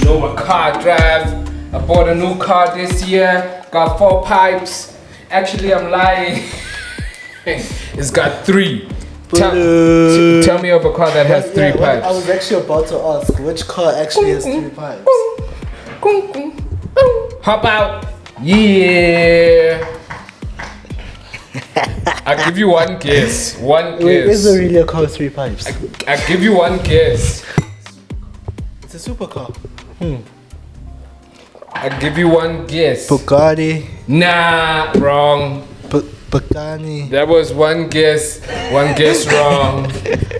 know what car I drive. I bought a new car this year. Got 4 pipes. Actually, I'm lying. It's got 3. Tell me of a car that has 3 pipes. I was actually about to ask which car actually has 3 pipes. Hop out. Yeah. I'll give you one guess. Wait, is there really a car with 3 pipes? I'll give you one guess. It's a supercar. I'll give you one guess. Bugatti. Nah, wrong. Bugatti. That was one guess. One guess wrong.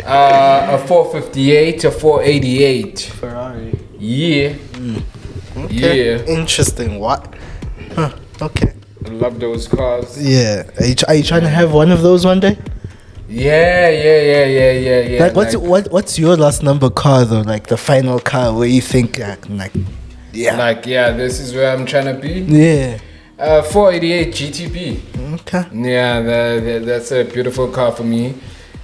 A 458, a 488. Ferrari. Yeah. Okay. Yeah. Interesting. What? Huh. Okay. I love those cars. Yeah. Are you trying to have one of those one day? Yeah. Like, what's your last number car though? Like the final car where you think this is where I'm trying to be. Yeah. 488 GTP. Okay. Yeah, that's a beautiful car for me.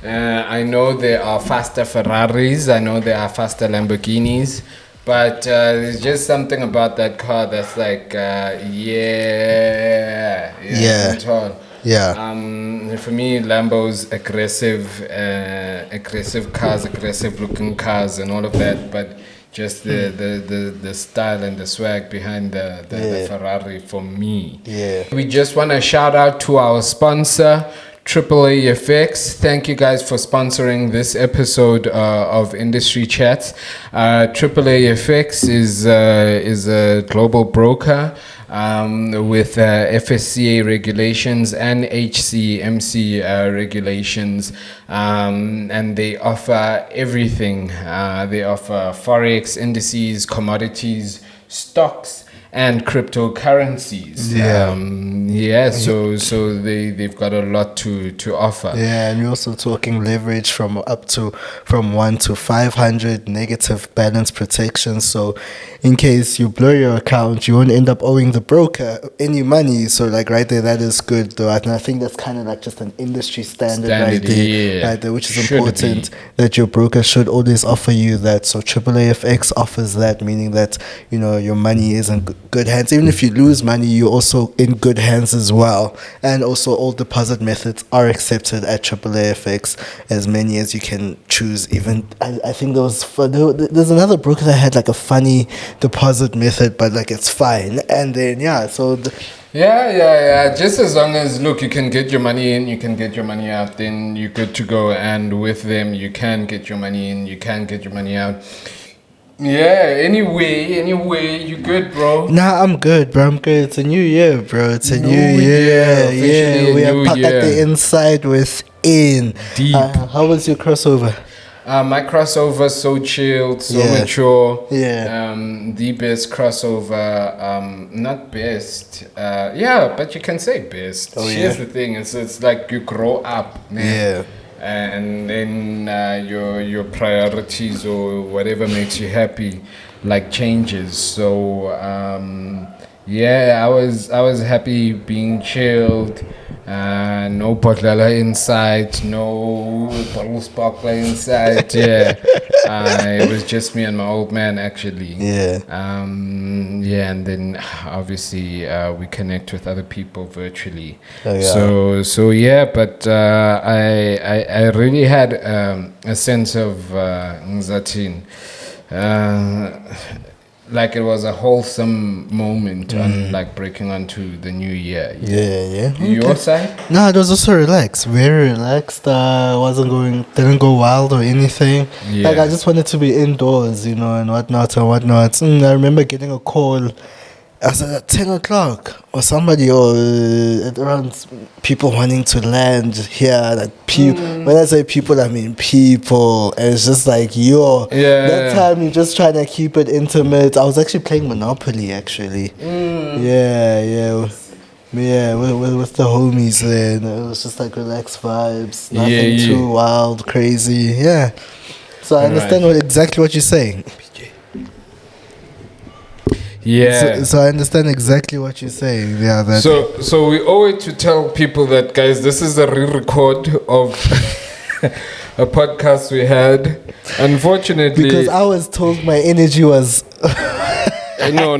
I know there are faster Ferraris. I know there are faster Lamborghinis. But there's just something about that car that's like, for me, Lambo's aggressive cars, aggressive looking cars, and all of that. But just the style and the swag behind the Ferrari for me. Yeah. We just want to shout out to our sponsor, AAAFX. Thank you guys for sponsoring this episode of Industry Chats. AAAFX is a global broker with FSCA regulations and HCMC regulations, and they offer everything. They offer forex, indices, commodities, stocks, and cryptocurrencies. So they've got a lot to offer. Yeah, and we're also talking leverage from 1 to 500, negative balance protection. So in case you blow your account, you won't end up owing the broker any money. So like right there, that is good though. And I think that's kind of like just an industry standard right there, which is important that your broker should always offer you that. So AAAFX offers that, meaning that, you know, your money is in good hands. Even if you lose money, you're also in good hands as well. And also all deposit methods are accepted at AAAFX, as many as you can choose. Even I think there's another broker that had like a funny deposit method, but like it's fine. And then just as long as you can get your money in, you can get your money out, then you're good to go. And with them, you can get your money in, you can get your money out. Yeah, anyway, you good, bro? Nah, I'm good, bro. I'm good. It's a new year, bro. It's a new year. Yeah, we are back at the inside within. Deep. How was your crossover? My crossover, so chilled, so mature. Yeah. The best crossover, not best. But you can say best. Here's the thing, it's like you grow up, man. Yeah. And then your priorities or whatever makes you happy like changes. So I was happy being chilled. No Potlela inside, no bottle sparkler inside. It was just me and my old man actually. And then obviously we connect with other people virtually. But I really had a sense of Nzatin. Like it was a wholesome moment on like breaking onto the new year. Your side? No, it was also relaxed, very relaxed. Didn't go wild or anything. Like I just wanted to be indoors, and whatnot. I remember getting a call. I was at 10 o'clock or somebody around people wanting to land here. Like when I say people, I mean people. And it's just like, that time you're just trying to keep it intimate. I was actually playing Monopoly, actually. With the homies there. And it was just like relaxed vibes. Nothing too wild, crazy. Yeah. So I understand exactly what you're saying. So I understand exactly what you're saying. So we owe it to tell people that, guys, this is a re-record of a podcast we had. Unfortunately, because I was told my energy was No.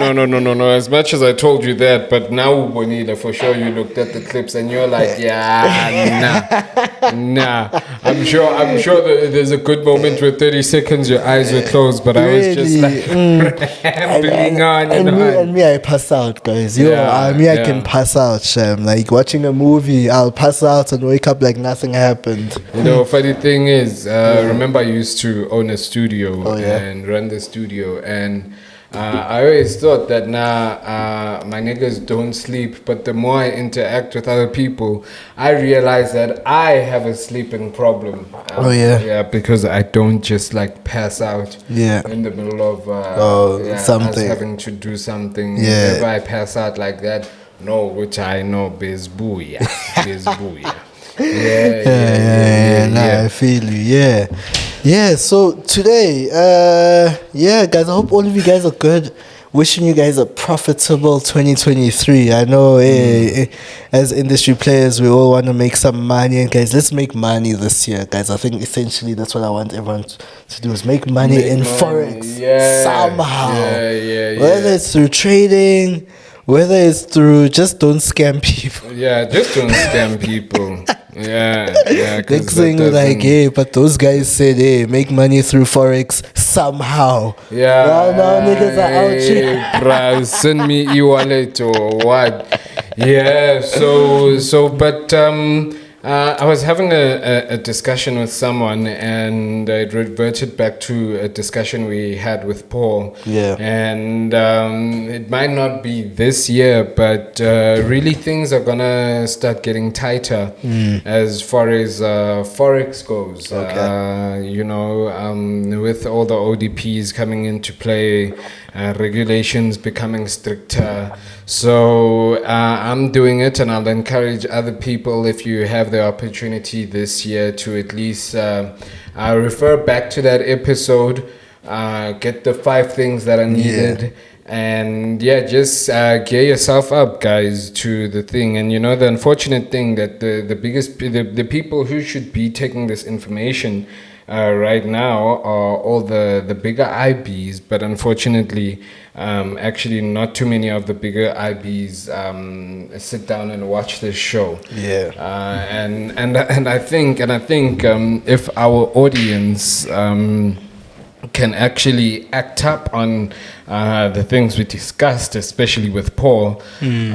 As much as I told you that, but now, Bonita, for sure, you looked at the clips and you're like, yeah, nah. I'm sure there's a good moment where 30 seconds your eyes were closed, but I was just like rambling on and me, I pass out, guys. I can pass out, Shem. Like watching a movie, I'll pass out and wake up like nothing happened. Funny thing is, remember I used to own a studio and run the studio, and I always thought that my niggas don't sleep, but the more I interact with other people, I realize that I have a sleeping problem. Yeah, because I don't just like pass out in the middle of something. us having to do something. If I pass out like that, no, which I know, bezbuya. I feel you. Yeah, so today, guys, I hope all of you guys are good. Wishing you guys a profitable 2023. I know, as industry players, we all want to make some money. And guys, let's make money this year, guys. I think essentially that's what I want everyone to do, is make money in Forex somehow. Whether it's through trading, whether it's through just don't scam people. Yeah, just don't scam people. Yeah. Next thing like, hey, but those guys said, hey, make money through Forex somehow. Yeah. Now niggas are out here. Bruh, send me e-wallet or what? Yeah, but I was having a discussion with someone, and it reverted back to a discussion we had with Paul. Yeah. And it might not be this year, but really things are gonna start getting tighter as far as Forex goes. Okay. With all the ODPs coming into play, regulations becoming stricter. So I'm doing it, and I'll encourage other people, if you have the opportunity this year, to at least refer back to that episode, get the 5 things that are needed, and just gear yourself up, guys, to the thing. And the unfortunate thing that the people who should be taking this information right now are all the bigger IBs, but unfortunately, actually not too many of the bigger IBs sit down and watch this show. Yeah. And I think if our audience can actually act up on the things we discussed, especially with Paul, in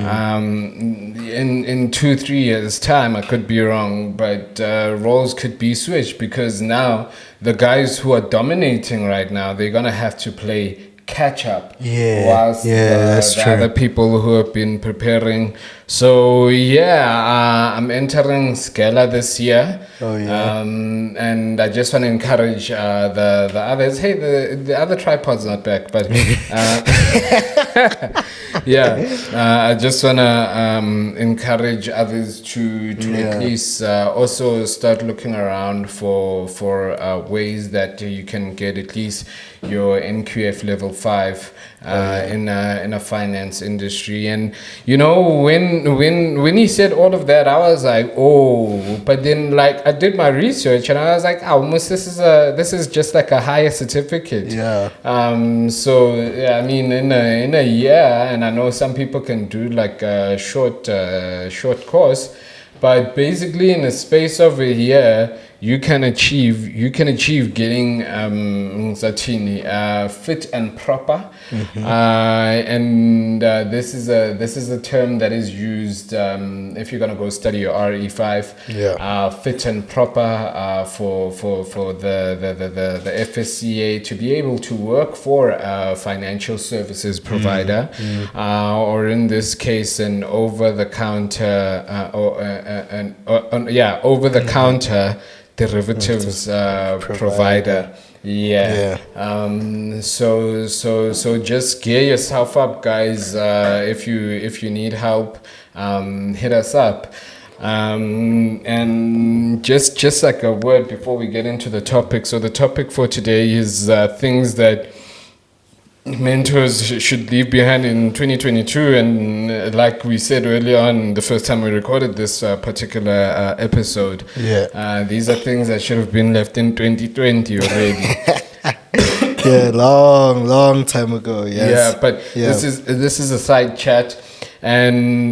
2-3 years' time, I could be wrong, but roles could be switched, because now the guys who are dominating right now, they're gonna have to play catch up, whilst the other people who have been preparing. So I'm entering Scala this year. And I just want to encourage the others. Hey, the other tripod's not back, but I just want to encourage others to at least also start looking around for ways that you can get at least your NQF level 5 in a finance industry. And when he said all of that, I was like, but then like I did my research and I was like, almost this is just like a higher certificate. I mean, in a year, and I know some people can do like a short course, but basically in a space of a year, you can achieve getting fit and proper, and this is a term that is used if you're gonna go study your RE5. Fit and proper for the FSCA to be able to work for a financial services provider, or in this case an over-the-counter over-the-counter derivatives provider. So just gear yourself up, guys. If you need help, hit us up. And just like a word before we get into the topic. So the topic for today is things that mentors should leave behind in 2022, and like we said earlier on, the first time we recorded this particular episode, these are things that should have been left in 2020 already. Yeah, long time ago. Yes. Yeah, but Yeah. this is a side chat, and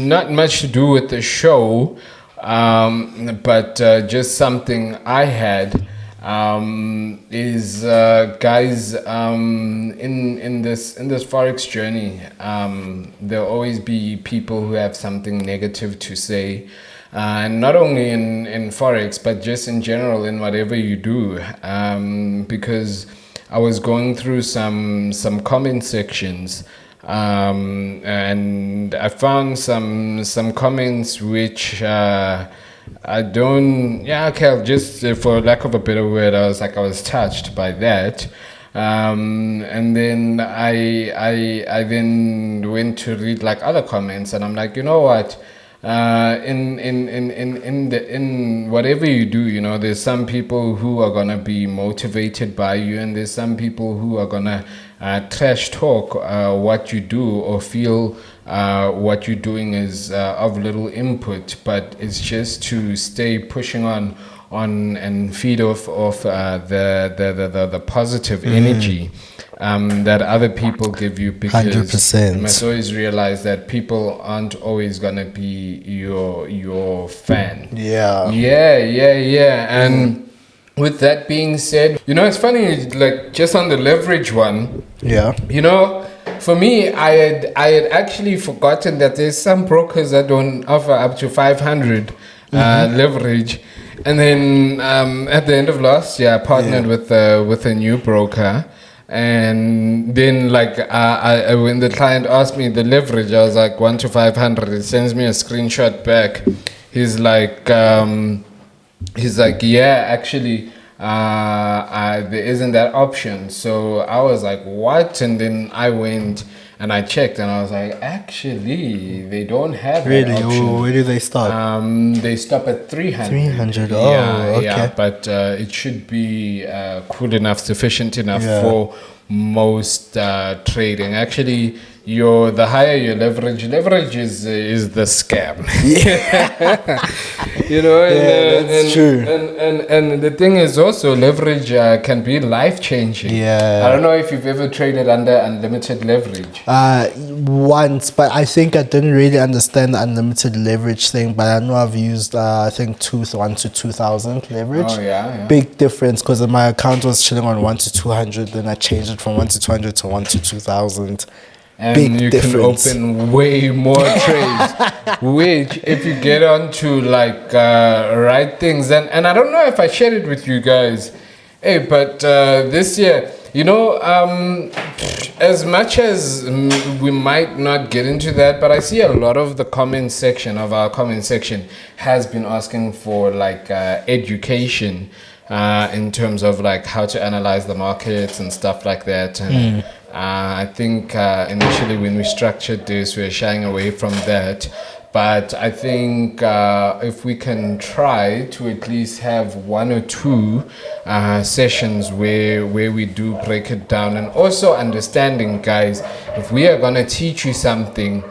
not much to do with the show, but just something I had is guys, in this forex journey, there'll always be people who have something negative to say. And not only in forex, but just in general in whatever you do, because I was going through some comment sections, and I found some comments which I don't. Yeah, okay. Just for lack of a better word, I was touched by that. And then I then went to read like other comments, and I'm like, you know what? In whatever you do, you know, there's some people who are gonna be motivated by you, and there's some people who are gonna trash talk what you do, or feel what you're doing is of little input, but it's just to stay pushing on and feed off the positive energy that other people give you, because 100%. you must always realize that people aren't always gonna be your fan. Yeah. And with that being said, you know, it's funny, like just on the leverage one. Yeah. You know, for me, I had actually forgotten that there's some brokers that don't offer up to 500 leverage. And then at the end of last year, I partnered with a new broker. And then, like, I when the client asked me the leverage, I was like 1 to 500. He sends me a screenshot back. He's like, yeah, actually, there isn't that option. So I was like, what? And then I went and I checked, and I was like, actually, they don't have that Really? option. Where do they start? They stop at 300. 300. Oh, Yeah, okay. but it should be cool enough, sufficient enough Yeah. for most trading. Actually, the higher your leverage is the scam. You know, That's true. And the thing is also, leverage can be life changing. Yeah. I don't know if you've ever traded under unlimited leverage. Once, but I think I didn't really understand the unlimited leverage thing. But I know I've used I think 1 to 2,000 leverage. Oh yeah. Big difference, because my account was chilling on 1 to 200. Then I changed it from 1 to 200 to 1 to 2,000. And Big you difference. can open way more trades, which if you get onto like right things, and I don't know if I shared it with you guys, hey, but this year, you know, as much as we might not get into that, but I see a lot of the comment section of our comment section has been asking for like education in terms of like how to analyze the markets and stuff like that. And I think initially when we structured this, we were shying away from that. But I think if we can try to at least have 1 or 2 sessions where we do break it down, and also understanding, guys, if we are going to teach you something,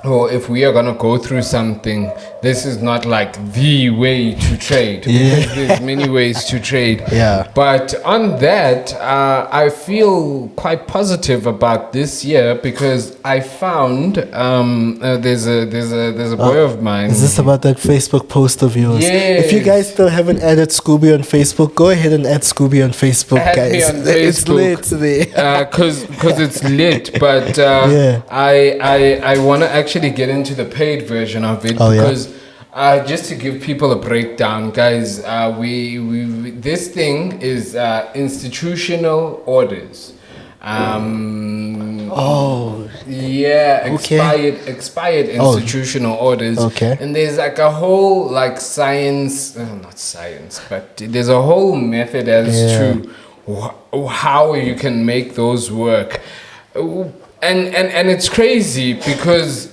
or if we are going to go through something, this is not like the way to trade. Because there's many ways to trade. Yeah. But on that, I feel quite positive about this year, because I found there's a boy of mine. Is this about that Facebook post of yours? Yes. If you guys still haven't added Scooby on Facebook, go ahead and add Scooby on Facebook, Add guys. me on It's Facebook. lit there. Cause it's lit, but Yeah. I want to actually get into the paid version of it, Oh, yeah. because just to give people a breakdown, guys, we this thing is institutional orders. Oh, Yeah, Okay. expired institutional orders. Okay. And there's like a whole like science, not science, but there's a whole method as to how you can make those work. And it's crazy because,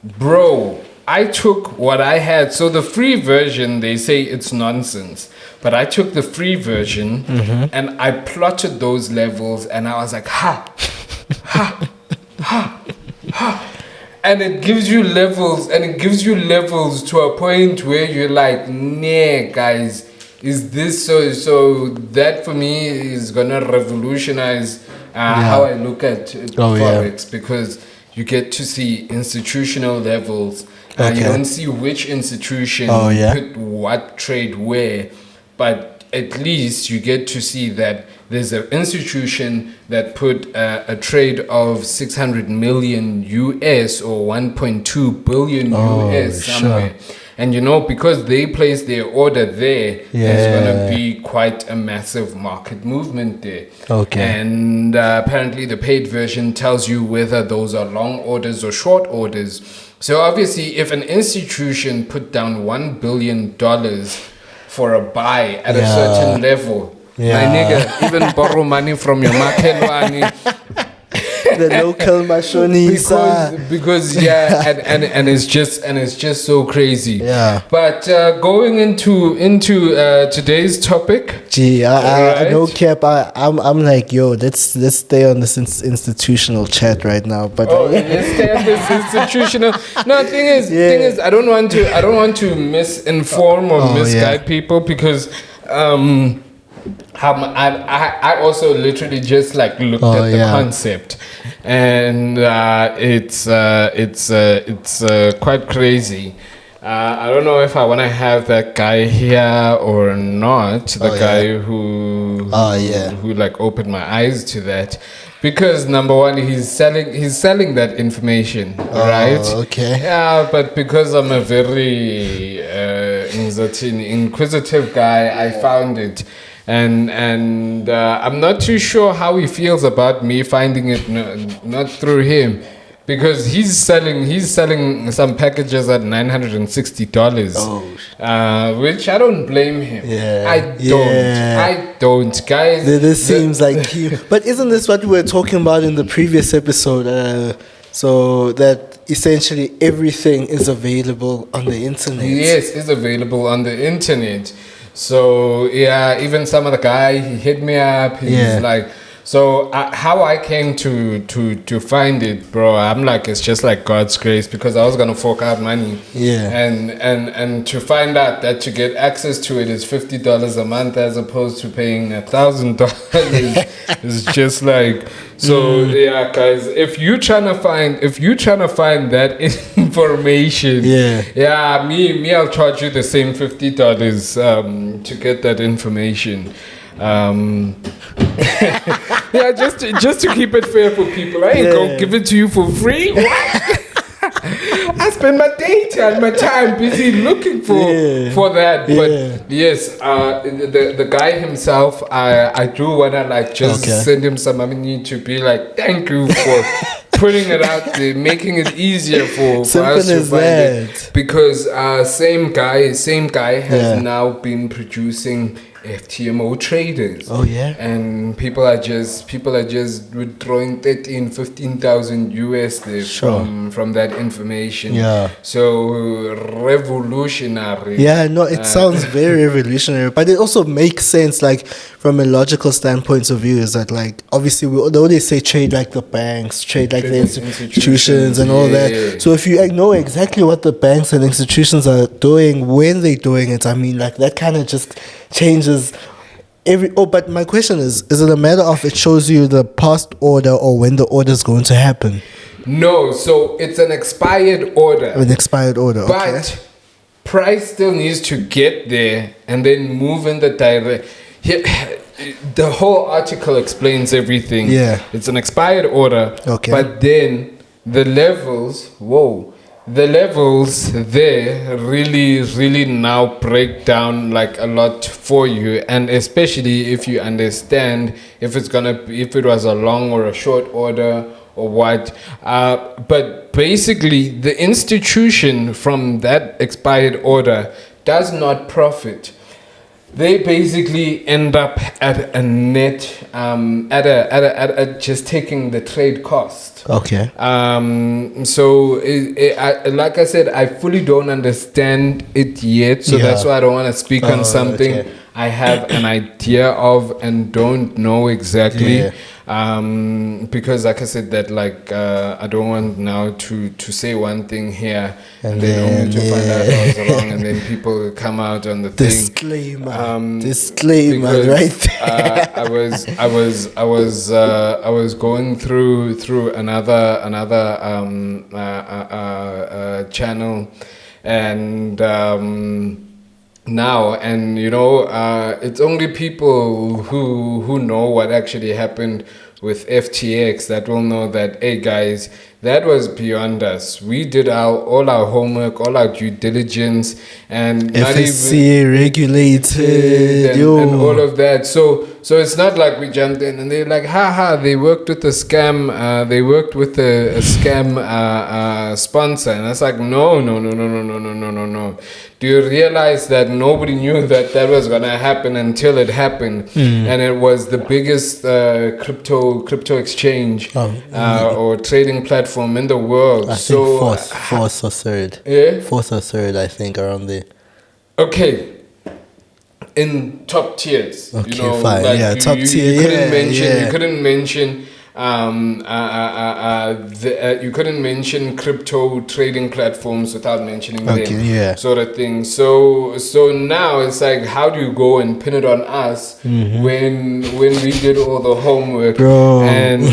bro, I took what I had. So the free version, they say it's nonsense. But I took the free version and I plotted those levels, and I was like, ha. And it gives you levels, and it gives you levels to a point where you're like, nah, guys, is this so that for me is gonna revolutionize how I look at forex, because you get to see institutional levels. You don't see which institution put what trade where, but at least you get to see that there's an institution that put a trade of 600 million US or 1.2 billion US somewhere. And because they placed their order there, there's going to be quite a massive market movement there. And apparently the paid version tells you whether those are long orders or short orders. So obviously, if an institution put down $1 billion for a buy at a certain level, my nigga, even borrow money from your makelwani. The local mashonisa. because and it's just so crazy. But going into today's topic. Gee, I no cap. I'm like, yo, let's stay on this institutional chat right now. But let's stay on this institutional. No, thing is, I don't want to misinform or misguide people, because I also literally just like looked at the concept, and it's quite crazy. I don't know if I want to have that guy here or not. The guy who like opened my eyes to that, because number one, he's selling that information, right? Yeah, but because I'm a very inquisitive guy, I found it. And I'm not too sure how he feels about me finding it not through him, because he's selling some packages at $960, which I don't blame him. I don't, guys. This seems like he. But isn't this what we were talking about in the previous episode? So that essentially everything is available on the internet. Yes, it's available on the internet. So even some of the guy, he hit me up. He's like, so how I came to find it, bro. I'm like, it's just like God's grace, because I was gonna fork out money. And to find out that to get access to it is $50 a month as opposed to paying $1,000 is just like. So guys, if you trying to find that information, me I'll charge you the same $50 to get that information. Just to keep it fair for people. I ain't gonna give it to you for free. What? I spend my data and my time busy looking for that. But yes, the guy himself, I do wanna like just send him some money to be like, thank you for putting it out there, making it easier for us to find it. Because same guy has now been producing FTMO traders. And people are just withdrawing 15,000 US there from that information. So revolutionary. It sounds very revolutionary, but it also makes sense, like from a logical standpoint of view, is that like obviously they always say trade like the banks, trade like the institutions and all that. So if you know exactly what the banks and institutions are doing when they're doing it, I mean, like that kind of just changes but my question is it a matter of it shows you the past order or when the order is going to happen? No, so it's an expired order. But price still needs to get there and then move in the direction. The whole article explains everything. It's an expired order, but then the levels there really now break down like a lot for you, and especially if you understand if it was a long or a short order or what. But basically, the institution from that expired order does not profit. They basically end up at a net, at just taking the trade cost. So like I said, I fully don't understand it yet. So that's why I don't want to speak on something I have an idea of and don't know exactly. Because like I said that like I don't want now to say one thing here and then only to find out I was wrong, and then people come out on the disclaimer. Disclaimer, because, right there. I was going through another channel, and now, and you know, it's only people who know what actually happened with FTX that will know that, hey guys, that was beyond us. We did all our homework, all our due diligence, and FSC regulated, and all of that. So it's not like we jumped in and they're like, haha, they worked with a scam. They worked with a scam sponsor, and it's like, no. Do you realize that nobody knew that was gonna happen until it happened, and it was the biggest crypto exchange or trading platform in the world. I think fourth or third. Yeah, fourth or third, I think, around there. Okay. In top tiers, okay, you know, fine. like yeah, top tier. You couldn't mention you couldn't mention crypto trading platforms without mentioning them, sort of thing. So now it's like, how do you go and pin it on us when we did all the homework, bro? And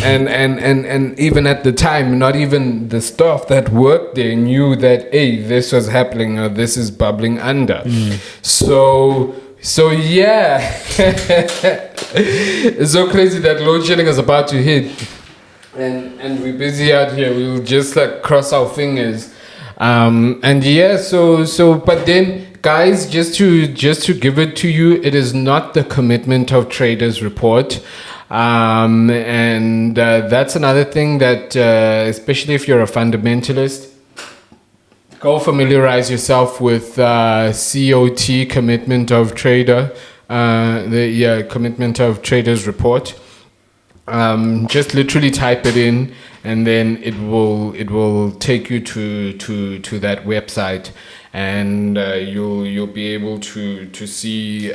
even at the time, not even the staff that worked there knew that, hey, this was happening or this is bubbling under. So yeah, it's so crazy that load shedding is about to hit, and we're busy out here. We'll just like cross our fingers, and yeah. So but then, guys, just to give it to you, it is not the Commitment of Traders report. And that's another thing that, especially if you're a fundamentalist, go familiarize yourself with COT, Commitment of Trader, the Commitment of Traders report. Just literally type it in, and then it will take you to that website, and you'll be able to see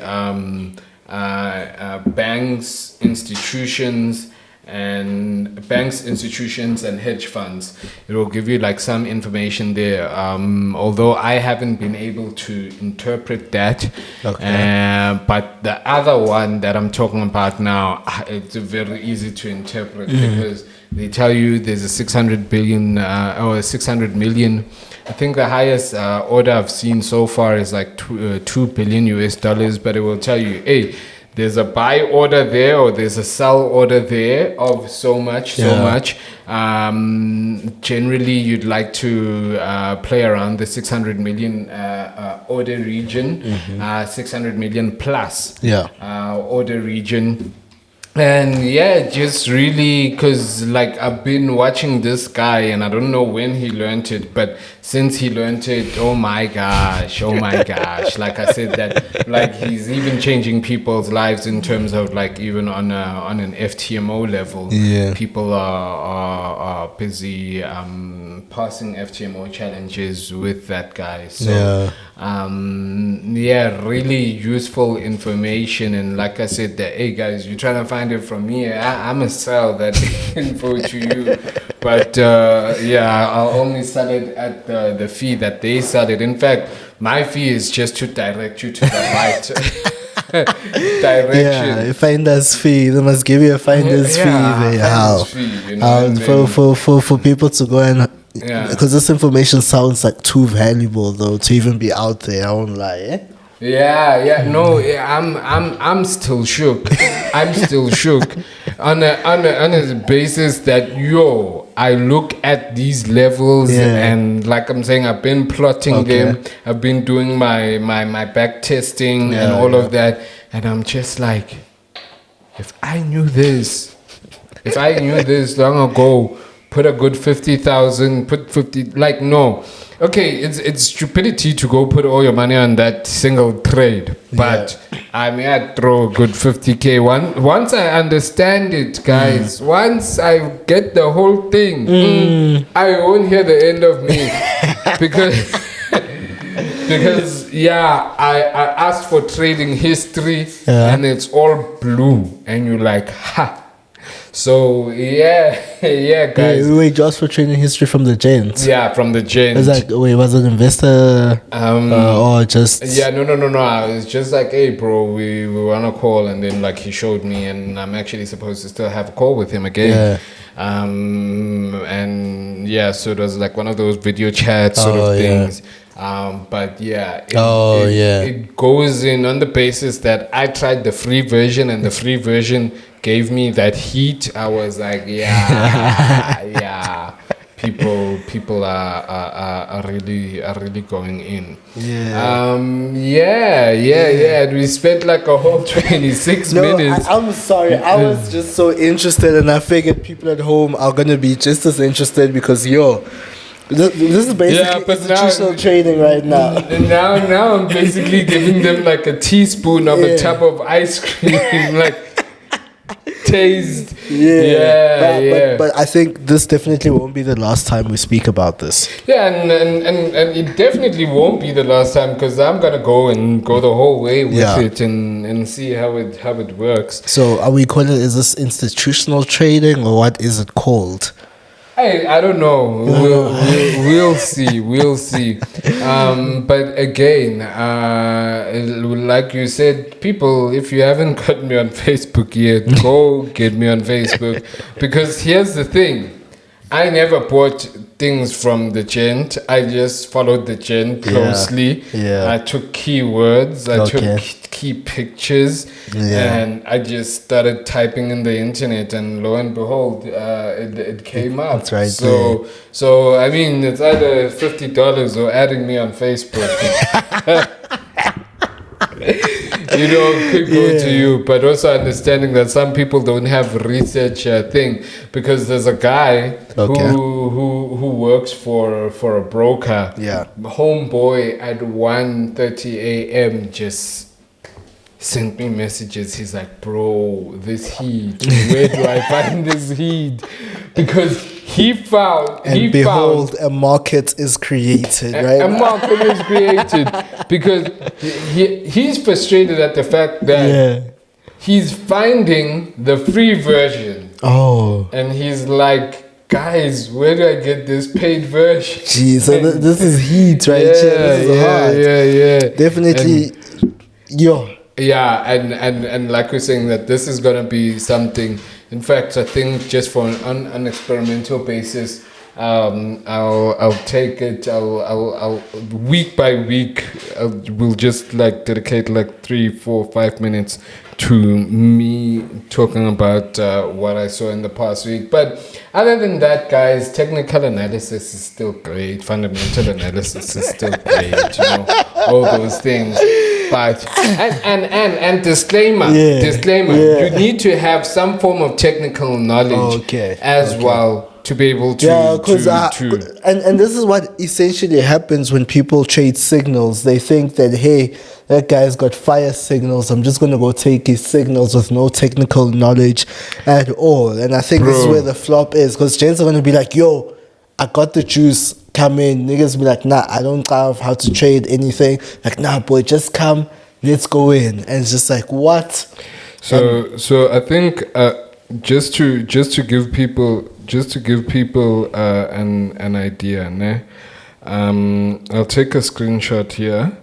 banks, institutions and hedge funds. It will give you like some information there, although I haven't been able to interpret that. But the other one that I'm talking about now, it's very easy to interpret because they tell you there's a 600 billion or 600 million. I think the highest order I've seen so far is like $2 billion US, but it will tell you, hey, there's a buy order there or there's a sell order there of so much. Generally, you'd like to play around the 600 million order region, 600 million plus order region. And yeah, just really, because like I've been watching this guy and I don't know when he learned it, but since he learned it, oh my gosh, like I said, that like he's even changing people's lives in terms of like even on an FTMO level. People are busy passing FTMO challenges with that guy. So really useful information. And like I said, that, hey guys, you're trying to find it from me, I'm gonna sell that info to you, but I'll only sell it at the fee that they sell it. In fact, my fee is just to direct you to the right direction. Finder's fee. They must give you a finder's fee. For people to go and because this information sounds like too valuable though to even be out there. I won't lie. I'm still shook. I'm still shook on a basis that I look at these levels and like I'm saying, I've been plotting them. I've been doing my back testing and all of that, and I'm just like, if I knew this long ago, put a good 50,000, put 50, like no. Okay, it's stupidity to go put all your money on that single trade, but I may throw a good 50K once I understand it, guys. Once I get the whole thing, I won't hear the end of me because I asked for trading history and it's all blue, and you're like, ha. So yeah, guys. Wait, just for training history from the gents. Yeah, from the gent. It's like, wait, was it an investor or just? Yeah, no. I was just like, hey, bro, we were on a call, and then like he showed me, and I'm actually supposed to still have a call with him again. And yeah, so it was like one of those video chat sort of things. But yeah, it goes in on the basis that I tried the free version, and the free version gave me that heat. I was like, yeah. People are really going in. And we spent like a whole 26 minutes. I'm sorry. I was just so interested, and I figured people at home are gonna be just as interested because this is basically institutional trading right now. Now I'm basically giving them like a teaspoon of a tub of ice cream, like. Taste. But I think this definitely won't be the last time we speak about this. Yeah, and it definitely won't be the last time, because I'm gonna go the whole way with it and see how it works. So are we calling is this institutional trading, or what is it called? I don't know. We'll see. But again, like you said, people, if you haven't got me on Facebook yet, go get me on Facebook. Because here's the thing. I never bought things from the gent. I just followed the gent closely. I took keywords. I took key pictures. And I just started typing in the internet, and lo and behold, it came up. That's right. So I mean, it's either $50 or adding me on Facebook. Could go to you, but also understanding that some people don't have research thing, because there's a guy who works for a broker. Homeboy at 1:30 a.m. just sent me messages. He's like, bro, this heat, where do I find this heat? Because he found a market is created, right? A market is created because he's frustrated at the fact that he's finding the free version. And he's like, guys, where do I get this paid version? Jeez, so this is heat, right? This is hard. Definitely. And like we're saying, that this is gonna be something. In fact, I think just for an experimental basis, I'll take it. I'll week by week, we'll just like dedicate like 3, 4, 5 minutes to me talking about what I saw in the past week. But other than that, guys, technical analysis is still great. Fundamental analysis is still great. All those things. But and disclaimer, you need to have some form of technical knowledge as well to be able to and this is what essentially happens when people trade signals. They think that, hey, that guy's got fire signals, I'm just gonna go take his signals with no technical knowledge at all. And I think this is where the flop is, because gents are gonna be like, yo, I got the juice, come in. Niggas be like, nah, I don't have how to trade anything. Like, nah, boy, just come, let's go in. And it's just like, what? So I think just to give people an idea, ne? I'll take a screenshot here.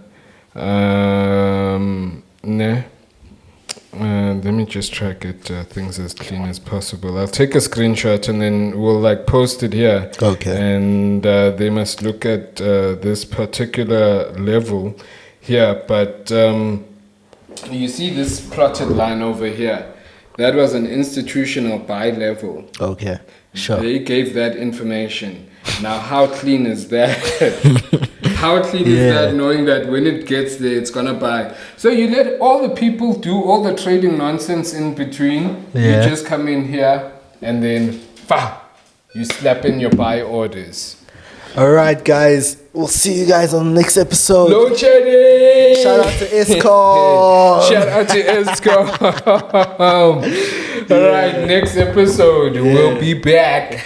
Let me just try to get things as clean as possible. I'll take a screenshot and then we'll like post it here. And they must look at this particular level here. But you see this plotted line over here? That was an institutional buy level. They gave that information. Now, how clean is that? How clean is that, knowing that when it gets there, it's going to buy? So you let all the people do all the trading nonsense in between. You just come in here and then, you slap in your buy orders. All right, guys. We'll see you guys on the next episode. Load shedding! Shout out to Escom! Shout out to Escom! All right, next episode. We'll be back.